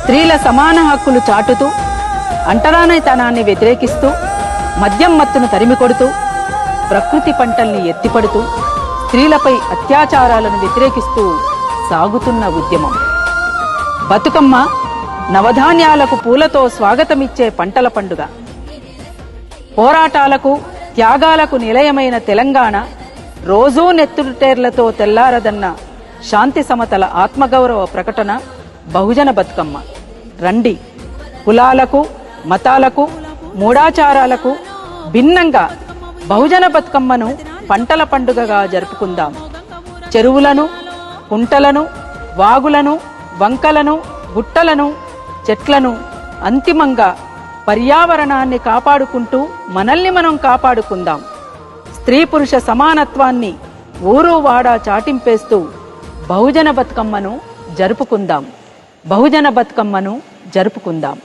స్త్రీల సమాన హక్కులు చాటుతూ, అంటరానితనాన్ని వ్యతిరేకిస్తూ, మద్యం మత్తును తరిమికొడుతూ, ప్రకృతి పంటల్ని ఎత్తిపడుతూ, స్త్రీలపై అత్యాచారాలను వ్యతిరేకిస్తూ సాగుతున్న ఉద్యమం. బతుకమ్మ నవధాన్యాలకు పూలతో స్వాగతమిచ్చే పంటల పండుగ. పోరాటాలకు, త్యాగాలకు నిలయమైన తెలంగాణ రోజూ నెత్తుటేర్లతో తెల్లారదన్న శాంతి సమతల ఆత్మగౌరవ ప్రకటన బహుజన బతుకమ్మ. రండి, కులాలకు, మతాలకు, మూఢాచారాలకు భిన్నంగా బహుజన బతుకమ్మను పంటల పండుగగా జరుపుకుందాం. చెరువులను, కుంటలను, వాగులను, వంకలను, గుట్టలను, చెట్లను, అంతిమంగా పర్యావరణాన్ని కాపాడుకుంటూ మనల్ని మనం కాపాడుకుందాం. స్త్రీ పురుష సమానత్వాన్ని ఊరు వాడా చాటింపేస్తూ బహుజన బతుకమ్మను జరుపుకుందాం. బహుజన బతుకమ్మను జరుపుకుందాం.